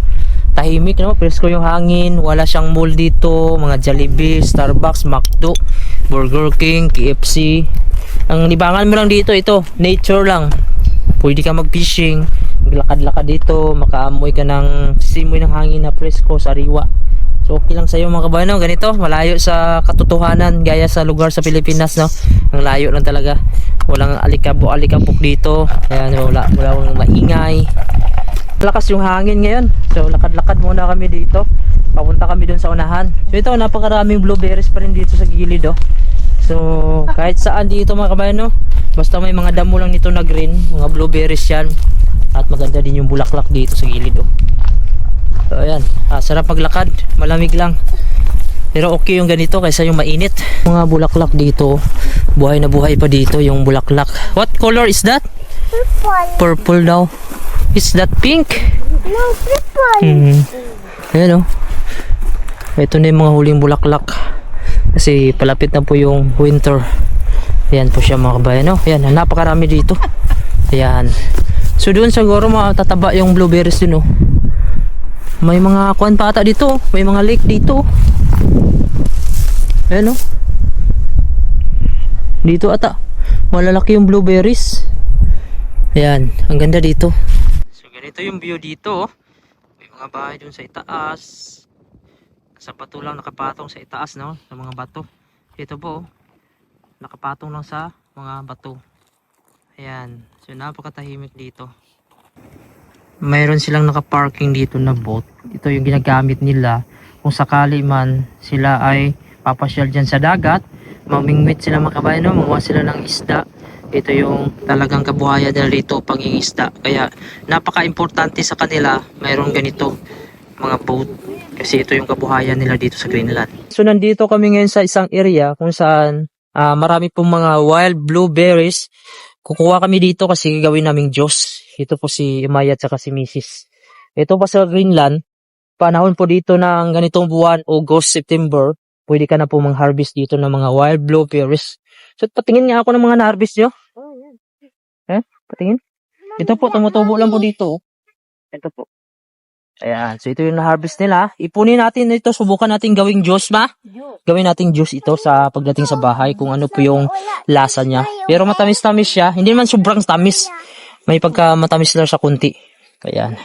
A: tahimik no, presko yung hangin, wala siyang mall dito, mga Jollibee, Starbucks, McDo, Burger King, KFC. Ang libangan mo lang dito, ito, nature lang. Pwede ka mag-fishing, maglakad-lakad dito, makaamoy ka ng simoy ng hangin na presko, sariwa. So okay lang sa'yo mga kabayan, no? Ganito, malayo sa katotohanan, gaya sa lugar sa Pilipinas, no? Ang layo lang talaga. Walang alikabok dito. Ayan, wala maingay. Lakas yung hangin ngayon. So lakad-lakad muna kami dito. Papunta kami dun sa unahan. So ito, napakaraming blueberries pa rin dito sa gilid, oh. So kahit saan dito mga kabayan, no? Basta may mga damo lang nito na green, mga blueberries yan. At maganda din yung bulaklak dito sa gilid, oh. So ayan, sarap maglakad, malamig lang. Pero okay yung ganito kaysa yung mainit. Mga bulaklak dito, buhay na buhay pa dito yung bulaklak. What color is that?
G: Purple.
A: Purple daw. Is that pink?
G: No, purple.
A: Ayan oh. Ito na yung mga huling bulaklak. Kasi palapit na po yung winter. Ayan po siya mga kabayan, oh. Ayan, napakarami dito. Ayan. So doon siguro matataba yung blueberries din, oh. May mga kuwan pa ata dito, may mga lake dito. Ayan oh. Dito ata malalaki yung blueberries. Ayan, ang ganda dito. So ganito yung view dito, oh. May mga bahay dun sa itaas. Sa bato lang nakapatong sa itaas, no? Sa mga bato. Ito po, oh. Nakapatong lang sa mga bato. Ayan, so napakatahimik dito. Mayroon silang nakaparking dito na boat. Ito yung ginagamit nila kung sakali man sila ay papasyal dyan sa dagat, mamingwit sila mga kabayan, no? Manguha sila ng isda. Ito yung talagang kabuhayan nila dito, pangingisda. Kaya napaka-importante sa kanila mayroon ganito mga boat, kasi ito yung kabuhayan nila dito sa Greenland. So nandito kami ngayon sa isang area kung saan marami pong mga wild blueberries. Kukuha kami dito kasi gagawin naming juice. Ito po si Maya at si Mrs. Ito pa sa Greenland, panahon po dito ng ganitong buwan, August, September, pwede ka na po mang-harvest dito ng mga wild blueberries. So, patingin nga ako ng mga na-harvest nyo. Patingin. Ito po, tumutubo lang po dito. Ito po. Ayan, so ito yung na-harvest nila. Ipunin natin ito, subukan natin gawing juice, ma. Gawin natin juice ito sa pagdating sa bahay, kung ano po yung lasa niya. Pero matamis-tamis siya, hindi naman sobrang tamis. May pagka matamis lang sa kunti. Ayan.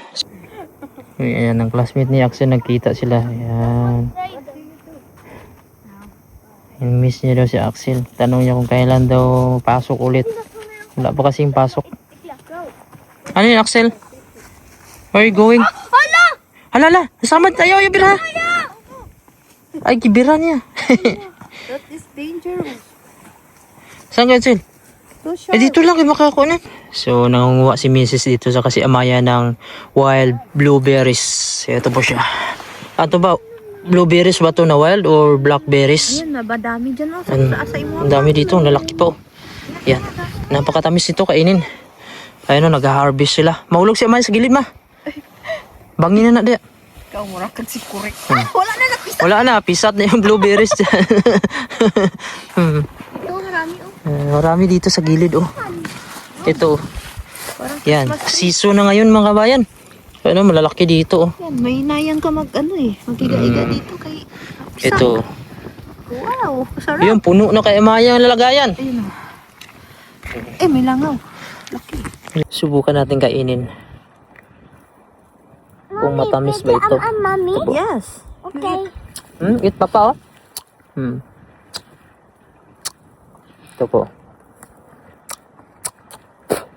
A: Ayan, ang classmate ni Axel, nagkita sila. Ayan. Miss niya daw si Axel. Tanong niya kung kailan daw pasok ulit. Wala pa kasing pasok. Ano yun, Axel? Where are you going? Hala! Nasama tayo, yung bira. Ay, kibira niya.
B: That is dangerous.
A: Saan ka, Axel?
B: So sure.
A: Dito lang kayo makakunan. So, nangunguha si Mrs. dito sa kasi Amaya ng wild blueberries. Ito po siya. Ato ba? Blueberries ba ito na wild or blackberries?
B: Ayun, nabadami dyan oh.
A: Ang dami dito, ang lalaki po. Yan. Napakatamis nito kainin. Ayun o, nag-harvest sila. Mahulog si Amaya sa gilid, ma. Bangin na na diya.
B: Ikaw, murakan si Kurek. Wala na napisa.
A: Wala na, pisat na yung blueberries dyan.
C: Ito, marami oh.
A: Marami dito sa gilid, oh. Ito.
B: Parang
A: Yan. Season na ngayon, mga kabayan. Ano, malalaki dito, oh.
B: yan, may inayan ka magiga-iga dito kay...
A: Ito.
B: Wow, sarap.
A: Yun, puno na kay Amaya ang lalagayan.
B: Ayun oh. May langaw. Laki.
A: Subukan natin kainin. Kung matamis ba ito.
G: Mommy?
B: Yes.
G: Okay.
A: Eat pa pa, oh. Ito po.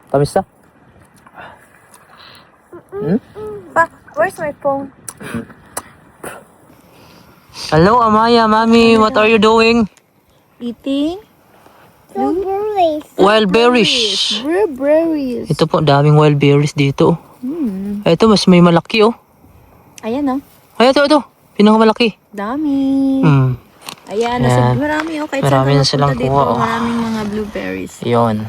A: Tamis na?
B: Pa, where's my phone?
A: Hello, Amaya, Mami, what are you doing?
B: Eating
G: Blueberries.
A: Wild berries.
B: blueberries.
A: Ito po, daming wild berries dito. Ito, mas may malaki, oh.
B: Ayan oh.
A: Ay, ito. Pinakamalaki.
B: Dami. Ayan,
A: Ayan.
B: marami oh. Kahit
A: Marami na
B: saan ka
A: silang
B: mapunta dito,
A: kuha, oh.
B: maraming mga blueberries.
A: Yun.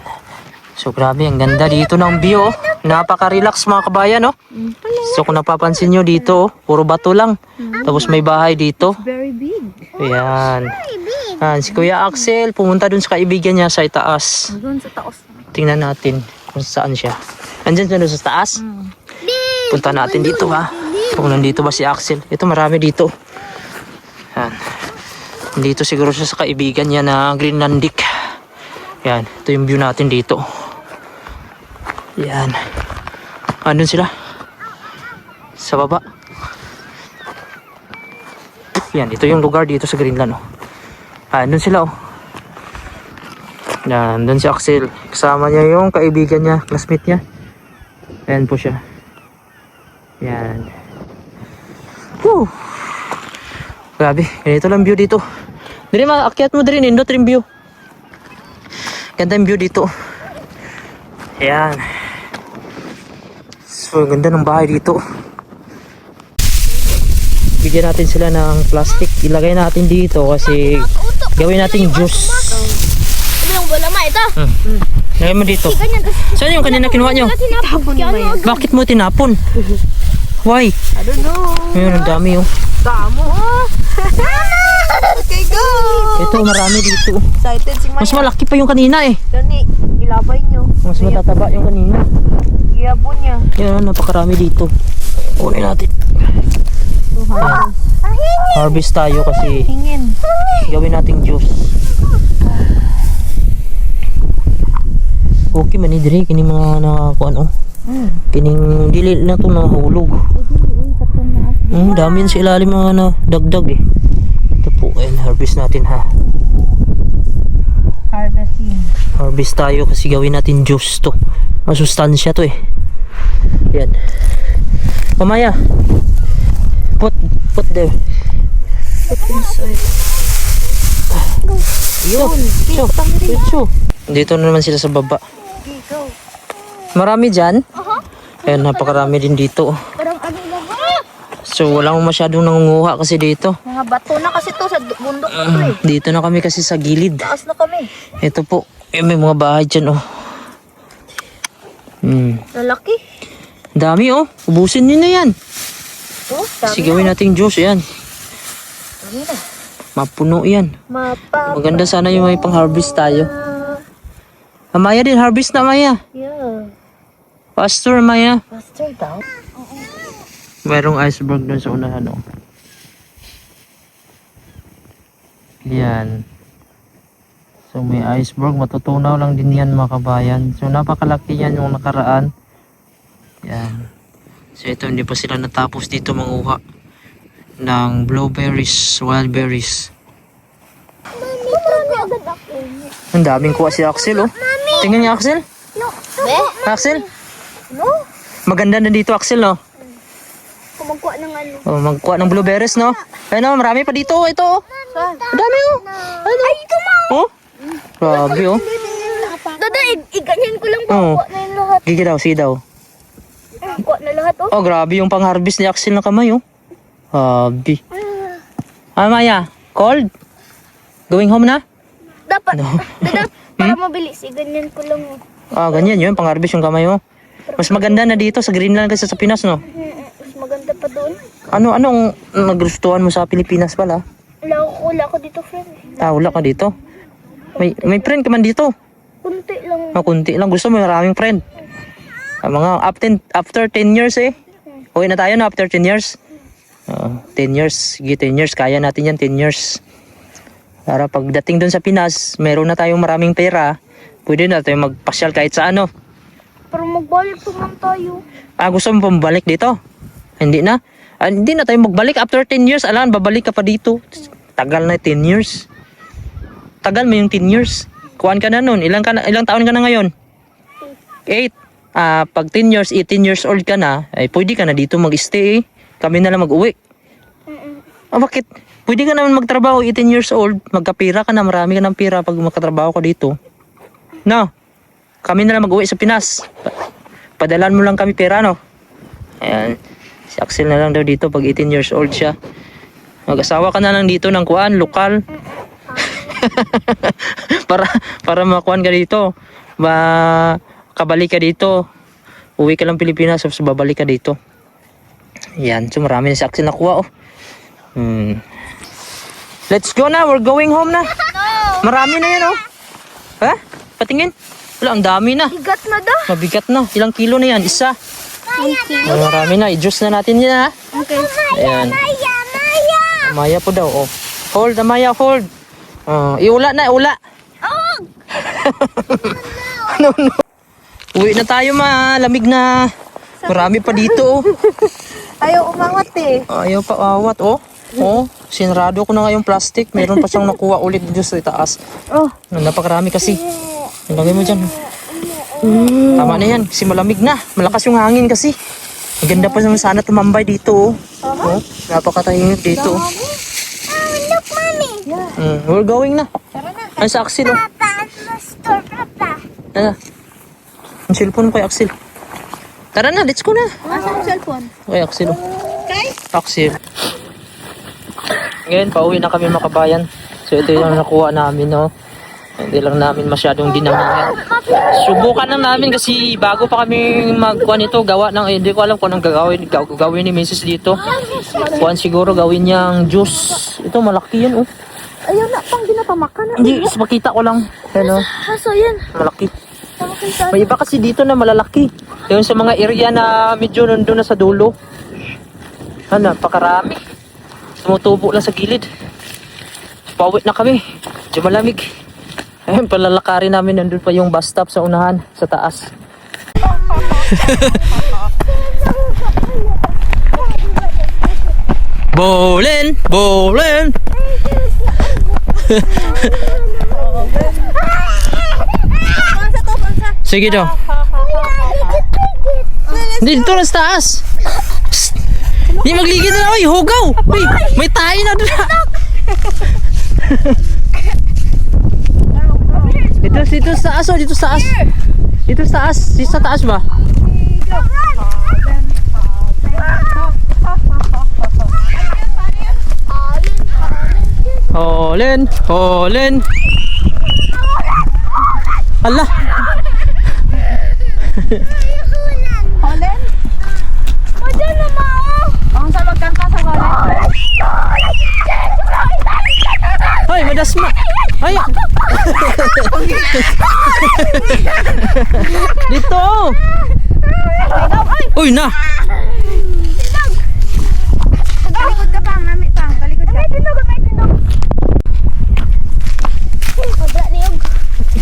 A: So, grabe, ang ganda dito ng view, oh. Napaka-relax, mga kabayan, oh. So, kung napapansin nyo dito, oh, puro bato lang. Tapos may bahay dito.
B: Very big.
A: Ayan. Si Kuya Axel, pumunta dun sa kaibigan niya sa itaas.
B: Doon sa taos.
A: Tingnan natin kung saan siya. Andyan siya doon sa taas. Punta natin dito, ha. Kung nandito ba si Axel. Ito, marami dito. Yan. Dito siguro siya sa kaibigan niya na Greenlandic. Yan. Ito yung view natin dito. Yan. Andun sila. Sa baba. Yan. Ito yung lugar dito sa Greenland, oh. Andun sila, oh. Yan. Andun si Axel. Kasama niya yung kaibigan niya, classmate niya. Ayan po siya. Yan. Woo! Grabe. Ganito lang view dito. Dili, maakyat mo diri. Nindot rin view. Ganda yung view dito. Ayan. So, ganda ng bahay dito. Bigyan natin sila ng plastic. Ilagay natin dito kasi gawin natin juice.
C: Ito yung bola ma, ito.
A: Lagay mo dito. Saan yung kanina kinuha nyo?
C: Tinapon mo yan.
A: Bakit mo tinapon? Why?
B: I don't know.
A: Ayun, ang dami, oh.
B: Damo oh. Okay, go.
A: Ito, marami dito.
B: Excited si Maya.
A: Mas malaki pa yung kanina, eh.
B: Dani, ilabay nyo.
A: Mas matataba yung kanina.
B: Iabon niya.
A: Yan, napakarami dito. Uwi natin. Harvest tayo kasi
B: Hingin.
A: gawin nating juice. Okay man idiri kining mga nakakuan, oh. Kining dili na to nahulog. Dami sa ilalim mga na dagdag, eh. Ito po, ayun, harvest natin, ha.
B: Harvesting.
A: Harvest tayo kasi gawin natin juice to. Masustansya to, eh. Yan. Mamaya. Put there.
B: Put inside.
A: Yun. So. Dito na naman sila sa baba.
B: Okay, go.
A: Marami dyan. Ayan, napakarami din dito.
C: Parang ano lang.
A: So, walang masyadong nangunguha kasi dito.
B: Mga bato na kasi to sa bundok na to eh.
A: Dito na kami kasi sa gilid.
B: Taas na kami.
A: Ito po. May mga bahay dyan, oh.
B: Lalaki.
A: Dami, oh. Ubusin nyo na yan. Kasi gawin nating juice, yan. Mapuno yan. Maganda sana yung may pang-harvest tayo. Maya din, harvest na Maya.
C: Yeah.
A: Faster Maya.
C: Faster daw.
A: Merong iceberg doon sa unahan, oh. Yan. So may iceberg, matutunaw lang din yan mga kabayan. So napakalaki yan yung nakaraan. Yan. So ito, hindi pa sila natapos dito manguha ng blueberries, wild berries. Ang daming kuha si Axel, oh. Tingnan niya Axel. Axel. Maganda na dito Axel, no?
C: Kumagkuha ng ano.
A: Oh, magkuha ng blueberries, no? Ayun, oh, marami pa dito, oh. Ito, oh. Ang dami, oh. Ano?
C: Ay, ito mo!
A: Oh? Grabe, oh.
C: Dada, iganyan ko lang
A: Oo.
C: kuha na yung lahat.
A: Gigi daw, sige daw.
C: Kuha na lahat, oh.
A: Oh, grabe yung pang-harvest ni Axel na kamay, oh. Grabe. Ah, Maya, cold? Going home na?
C: Dapat,
A: No.
C: dada, para mabilis, iganyan ko lang, oh.
A: Ah, ganyan yun, pang-harvest yung kamay, oh. Mas maganda na dito sa Greenland kaysa sa Pinas, no?
C: Mas maganda pa doon.
A: Anong nagustuhan mo sa Pilipinas pala?
C: Wala ko dito, friend.
A: Ah, wala ka dito. May friend ka man dito.
C: Kunti lang.
A: Ah, kunti lang. Gusto mo maraming friend. Ah, mga after 10 years eh. Uwi na tayo na after 10 years. 10 years. Sige, 10 years. Kaya natin yan, 10 years. Para pagdating doon sa Pinas, meron na tayong maraming pera. Pwede na tayo magpasyal kahit sa ano.
C: Pero magbalik naman tayo.
A: Ah, gusto mo pumabalik dito? Hindi na. Ah, hindi na tayo magbalik. After 10 years, alam, babalik ka pa dito. Tagal na 10 years. Tagal mo yung 10 years. Kuhaan ka na nun. Ilang taon ka na ngayon? 8. Ah, pag 10 years, 18 years old ka na, ay pwede ka na dito mag-stay eh. Kami na lang mag-uwi. Ah, bakit? Pwede ka naman magtrabaho 18 years old. Magkapira ka na. Marami ka ng pira pag magkatrabaho ka dito. No. Kami na lang mag-uwi sa Pinas. Padalan mo lang kami pera, no? Ayan. Si Axel na lang daw dito pag 18 years old siya. Mag-asawa ka na lang dito ng kuan, lokal. para makuan ka dito. Kabalik ka dito. Uwi ka lang Pilipinas, tapos babalik ka dito. Yan. So marami na si Axel nakuha, oh. Let's go na. We're going home na. Marami na yan, oh. Ha? Patingin. Wala, ang dami na.
C: Bigat na da.
A: Mabigat na. Ilang kilo na yan? Isa. Marami na. I-juice na natin yan, ha?
C: Okay.
A: Ayan. Maya po daw, oh. Hold, Maya, hold. Iula na, iula. No. Uwi na tayo, malamig na. Marami pa dito, oh.
B: Ayaw umangat eh.
A: Ayaw pa awat, oh. Oh, sinrado ko na nga yung plastic. Meron pa siyang nakuha ulit dito sa itaas.
B: Oh.
A: Napakarami kasi. Ilagay mo dyan. Tama na yan, kasi malamig na. Malakas yung hangin kasi. Maganda pa naman sana tumambay dito, oh. Oh, napakatahimik dito.
G: Look, mommy.
A: We're going na. Ay, sa Axel, oh.
G: Papa, let's go, Papa.
A: Ano? Ang cellphone ko kay Axel. Tara na, let's go na.
B: Nasaan ang cellphone?
A: Kay Axel, oh. Axel. Ngayon, pauwi na kami mga kabayan. So, ito yung nakuha namin, no. Hindi lang namin masyadong dinamihan. Subukan lang namin kasi bago pa kami magkuha nito, gawa ng, hindi ko alam kung anong gagawin ni Mrs. dito. Kuhan siguro gawin niyang juice. Ito, malaki yun, oh.
B: Ayaw na, pang ginapamakan na.
A: Hindi, pakita ko lang. Ano,
C: Kaso yan.
A: malaki. May iba kasi dito na malalaki. Yung sa mga area na medyo nandun na sa dulo. Napakarami. Tumutubo lang sa gilid. Pauwi na kami. Medyo malamig. Ayun, palalakarin namin. Nandun pa yung bus stop sa unahan, sa taas. Bowling! Bowling! Sige daw. Dito na sa taas. Psst. Di magligid na. Uy, hugaw. Uy, may tayo na doon. Dito sa taas, oh. Dito sa taas. Dito sa taas. Dito sa taas ba? Holin. Holin. Allah.
B: Holen?
C: O, dyan na, Mao.
B: Ang sa wag ka
A: Dasma. Ay. Dito. Uy na.
B: Talikod ka pa, mami pa. Talikod ka.
C: May tindog. Wala niyog.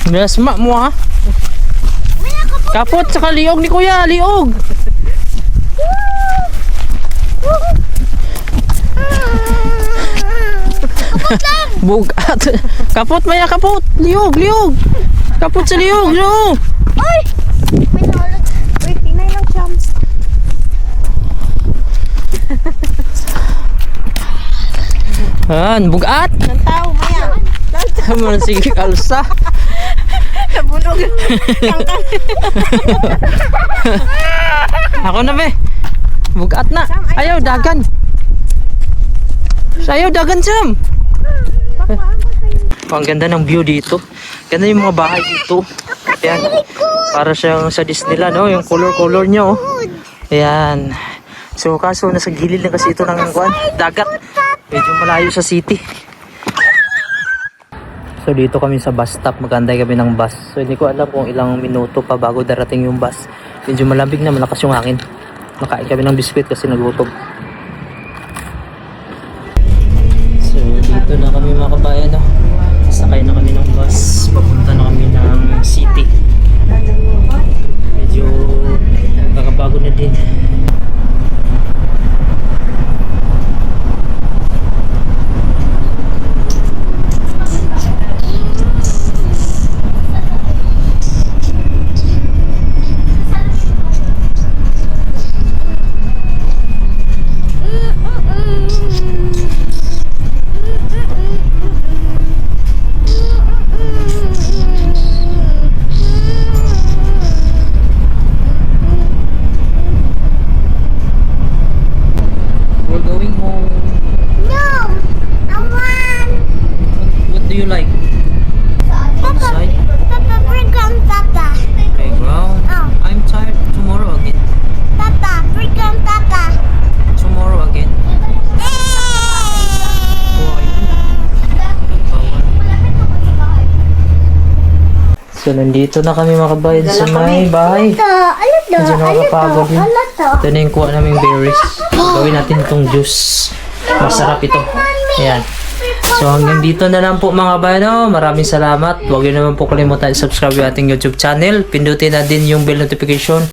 A: Dasma mo ha. Kapot sa liog ni kuya, liog. Bugat. Kapot maya, kapot. Liog, liog. Kapot sa liog, no.
C: Ay! May nalot.
B: Wait, tingnan lang siya.
A: Bugat.
B: Ng tao, maya.
A: Tama na sige kalsa.
B: Nabunog.
A: Ako na be. Bugat na. Ayaw dagan. Ayaw dagan Sam. Ang ganda ng view dito. Ganda yung mga bahay dito. Ayan. Para siyang sa Disneyland, no? Yung color-color niya, oh. Ayan. So, kaso nasa gilid na kasi ito ng dagat. Medyo malayo sa city. So, dito kami sa bus stop. Magantay kami ng bus. So, hindi ko alam kung ilang minuto pa bago darating yung bus. Medyo malamig na, malakas yung akin. Nakain kami ng biskwit kasi nagutom. So, dito na kami mga kabayan, no? Sakay na kami ng bus. Papunta na kami ng city. Medyo nakapagod na din. We're going home.
G: No, I want.
A: What do you like? Outside?
G: Papa, bring on Papa.
A: Playground?
G: Oh.
A: I'm tired. Tomorrow again.
G: Papa, bring on Papa.
A: Tomorrow again. Why? Bawal. So, nandito na kami mga kabayan sa may bahay.
G: Ano to?
A: Medyo nakakapagod yun.
G: Ano to?
A: Ito na yung kuha naming berries. Gawin natin itong juice. Masarap ito. Ayan. So hanggang dito na lang po mga kabayan. Maraming salamat. Huwag nyo naman po kalimutan i-subscribe yung ating YouTube channel. Pindutin na din yung bell notification